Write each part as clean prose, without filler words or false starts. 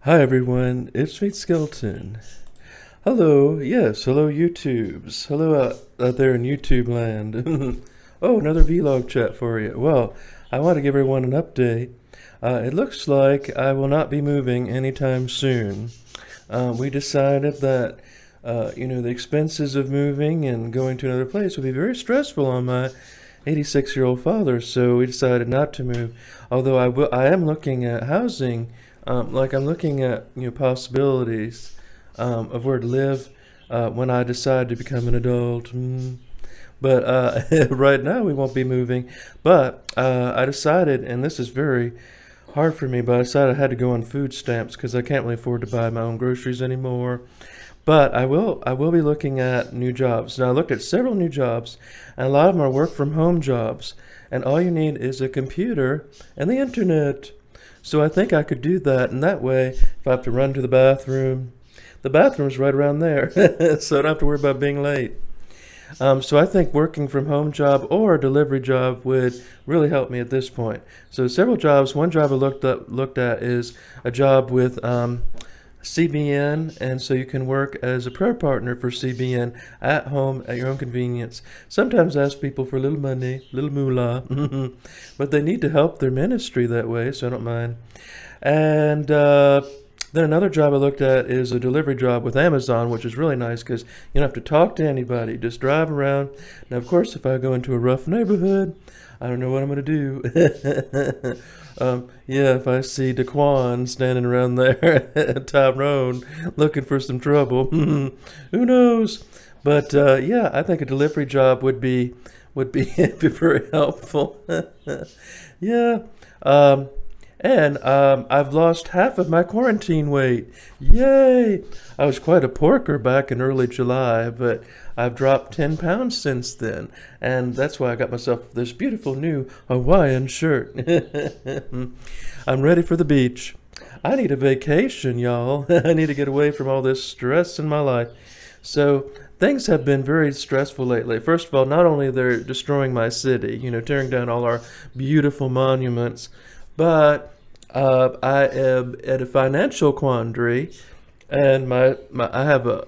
Hi everyone, it's Meade Skeleton. Hello, yes, hello YouTubes. Hello out there in YouTube land. Oh, another vlog chat for you. Well, I want to give everyone an update. It looks like I will not be moving anytime soon. We decided that, the expenses of moving and going to another place would be very stressful on my 86-year-old father, so we decided not to move. Although I am looking at housing, like I'm looking at possibilities of where to live when I decide to become an adult. But right now we won't be moving. But I decided, and this is very hard for me, but I decided I had to go on food stamps because I can't really afford to buy my own groceries anymore. But I will be looking at new jobs. Now I looked at several new jobs, and a lot of them are work from home jobs. And all you need is a computer and the internet. So I think I could do that, and that way, if I have to run to the bathroom's right around there, so I don't have to worry about being late. So I think working from home job or a delivery job would really help me at this point. So several jobs. One job I looked at is a job with CBN, and so you can work as a prayer partner for CBN at home at your own convenience. Sometimes ask people for a little money, little moolah, but they need to help their ministry that way, so I don't mind. And then another job I looked at is a delivery job with Amazon, which is really nice because you don't have to talk to anybody, just drive around. Now, of course, if I go into a rough neighborhood, I don't know what I'm going to do. Yeah, if I see Daquan standing around there at Tyrone looking for some trouble, who knows? But yeah, I think a delivery job would be be very helpful. Yeah. Um, and I've lost half of my quarantine weight. Yay! I was quite a porker back in early July, but I've dropped 10 pounds since then. And that's why I got myself this beautiful new Hawaiian shirt. I'm ready for the beach. I need a vacation, y'all. I need to get away from all this stress in my life. So things have been very stressful lately. First of all, not only they're destroying my city, tearing down all our beautiful monuments, but I am at a financial quandary, and I have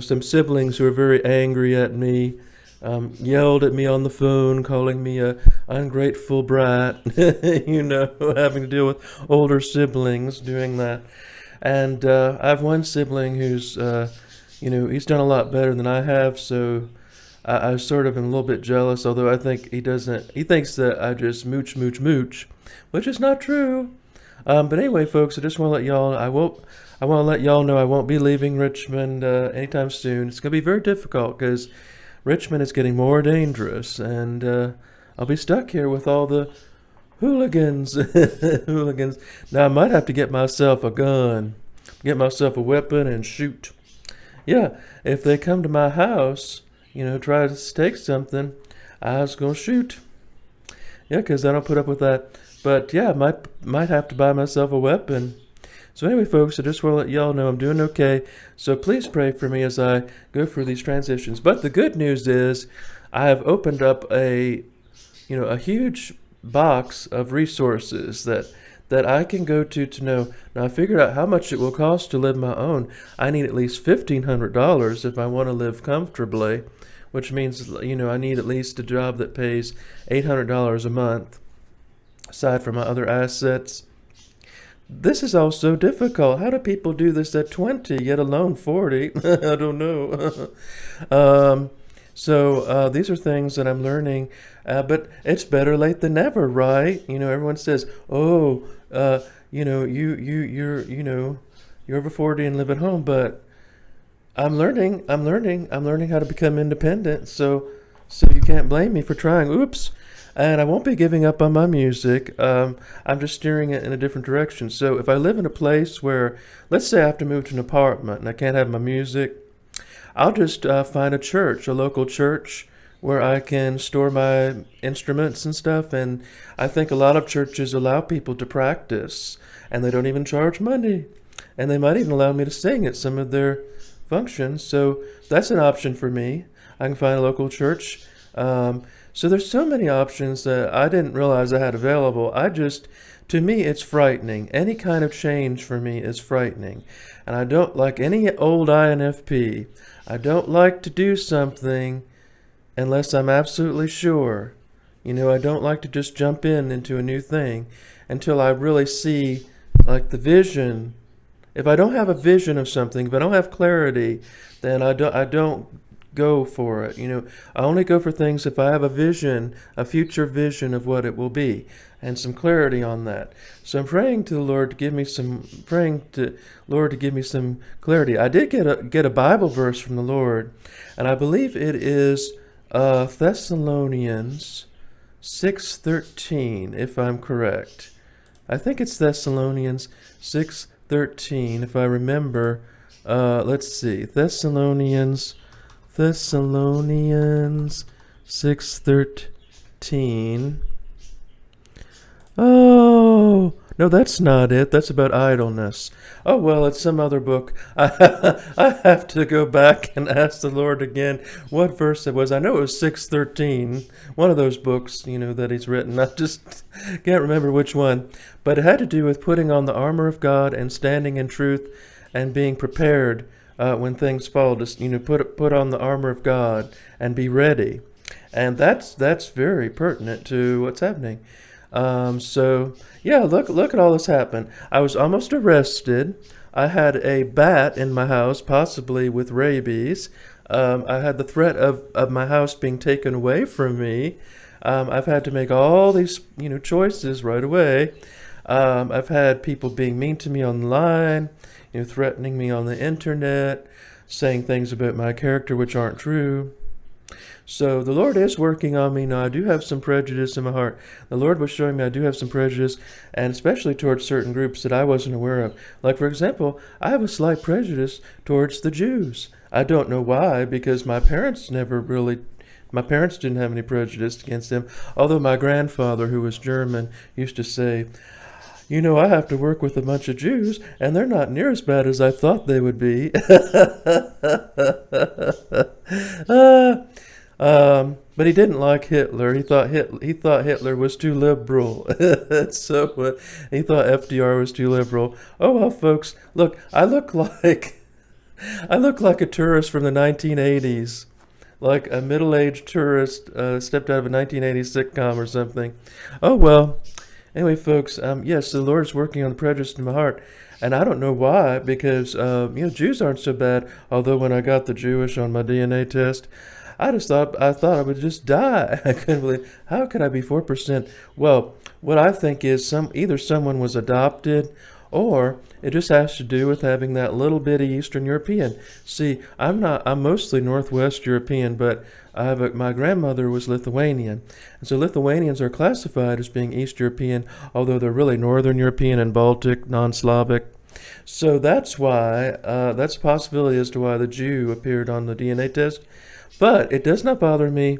some siblings who are very angry at me, yelled at me on the phone, calling me a ungrateful brat, having to deal with older siblings doing that. And I have one sibling who's, he's done a lot better than I have, so I sort of am a little bit jealous, although I think he thinks that I just mooch, mooch, mooch, which is not true. But anyway, folks, I just want to let y'all, I want to let y'all know I won't be leaving Richmond anytime soon. It's going to be very difficult because Richmond is getting more dangerous, and I'll be stuck here with all the hooligans. Hooligans. Now, I might have to get myself a gun, get myself a weapon, and shoot. Yeah, if they come to my house, try to take something, I was going to shoot. Yeah, because I don't put up with that. But yeah, might have to buy myself a weapon. So anyway, folks, I just want to let y'all know I'm doing okay. So please pray for me as I go through these transitions. But the good news is I have opened up a huge box of resources that I can go to know. Now I figured out how much it will cost to live my own. I need at least $1,500 if I want to live comfortably, which means I need at least a job that pays $800 a month, aside from my other assets. This is also difficult. How do people do this at 20, yet alone 40? I don't know. So these are things that I'm learning, but it's better late than never, right? Everyone says, "Oh, you're over 40 and live at home," but I'm learning how to become independent. So you can't blame me for trying. Oops. And I won't be giving up on my music. I'm just steering it in a different direction. So if I live in a place where, let's say I have to move to an apartment and I can't have my music, I'll just find a local church where I can store my instruments and stuff. And I think a lot of churches allow people to practice, and they don't even charge money. And they might even allow me to sing at some of their functions. So that's an option for me. I can find a local church. So there's so many options that I didn't realize I had available. I just To me, it's frightening. Any kind of change for me is frightening. And I don't like any old INFP. I don't like to do something unless I'm absolutely sure. I don't like to just jump into a new thing until I really see like the vision. If I don't have a vision of something, if I don't have clarity, then I don't go for it. I only go for things if I have a vision, a future vision of what it will be, and some clarity on that. So I'm praying to the Lord to give me some clarity. I did get a Bible verse from the Lord, and I believe it is Thessalonians 6:13, if I'm correct. I think it's Thessalonians 6:13, if I remember. Let's see, Thessalonians 6:13. Oh, no, that's not it. That's about idleness. Oh, well, it's some other book. I have to go back and ask the Lord again what verse it was. I know it was 6:13, one of those books, that he's written. I just can't remember which one. But it had to do with putting on the armor of God and standing in truth and being prepared when things fall. Just, put on the armor of God and be ready. And that's very pertinent to what's happening. So yeah, look at all this happen. I was almost arrested. I had a bat in my house, possibly with rabies. I had the threat of my house being taken away from me. I've had to make all these, choices right away. I've had people being mean to me online, threatening me on the internet, saying things about my character which aren't true. So the Lord is working on me now. I do have some prejudice in my heart. The Lord was showing me I do have some prejudice, and especially towards certain groups that I wasn't aware of. Like, for example, I have a slight prejudice towards the Jews. I don't know why, because my parents didn't have any prejudice against them. Although my grandfather, who was German, used to say, I have to work with a bunch of Jews, and they're not near as bad as I thought they would be. But he didn't like Hitler. He thought Hitler was too liberal. So he thought FDR was too liberal. Oh well, folks, look, I look like a tourist from the 1980s, like a middle-aged tourist stepped out of a 1980s sitcom or something. Oh well. Anyway, folks, yes, the Lord's working on the prejudice in my heart, and I don't know why, because Jews aren't so bad. Although when I got the Jewish on my DNA test, I thought I would just die. I couldn't believe, how could I be 4%? Well, what I think is either someone was adopted, or it just has to do with having that little bitty Eastern European. See, I'm mostly Northwest European, but my grandmother was Lithuanian. And so Lithuanians are classified as being East European, although they're really Northern European and Baltic, non-Slavic. So that's why, that's a possibility as to why the Jew appeared on the DNA test. But it does not bother me.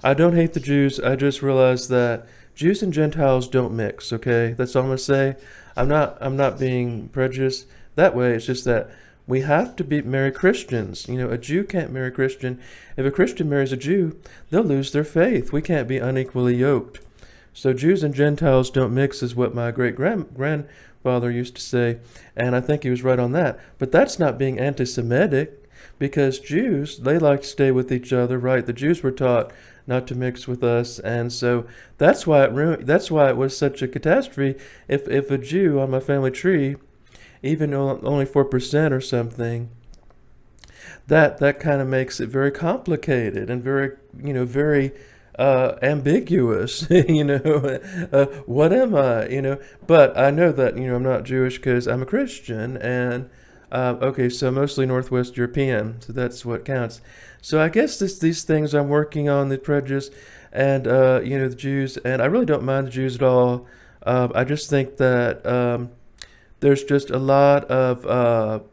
I don't hate the Jews. I just realized that Jews and Gentiles don't mix, okay? That's all I'm going to say. I'm not being prejudiced that way. It's just that we have to marry Christians. A Jew can't marry a Christian. If a Christian marries a Jew, they'll lose their faith. We can't be unequally yoked. So Jews and Gentiles don't mix is what my great-grandfather used to say, and I think he was right on that. But that's not being anti-Semitic, because Jews, they like to stay with each other, right? The Jews were taught not to mix with us, and so that's why it was such a catastrophe. If a Jew on my family tree, even only 4% or something, that kind of makes it very complicated and very ambiguous. What am I? But I know that I'm not Jewish because I'm a Christian, and okay, so mostly Northwest European, so that's what counts. So I guess these things I'm working on, the prejudice and the Jews, and I really don't mind the Jews at all. I just think that there's just a lot of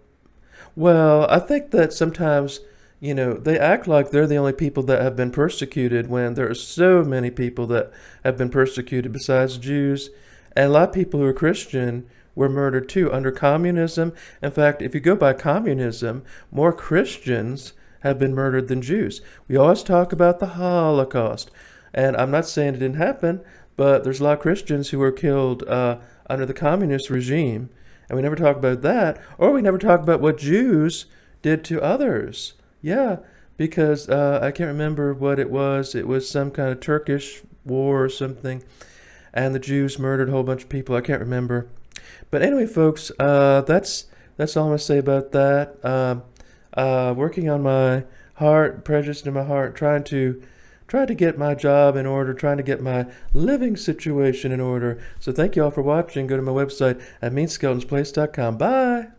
I think that sometimes they act like they're the only people that have been persecuted when there are so many people that have been persecuted besides Jews, and a lot of people who are Christian were murdered too under communism. In fact, if you go by communism, more Christians have been murdered than Jews. We always talk about the Holocaust, and I'm not saying it didn't happen, but there's a lot of Christians who were killed under the communist regime, and we never talk about that, or we never talk about what Jews did to others. Yeah, because I can't remember what it was. It was some kind of Turkish war or something, and the Jews murdered a whole bunch of people. I can't remember. But anyway, folks, that's all I'm gonna say about that. Working on my heart, prejudice in my heart, trying to get my job in order, trying to get my living situation in order. So thank you all for watching. Go to my website at meadskeletonsplace.com. Bye.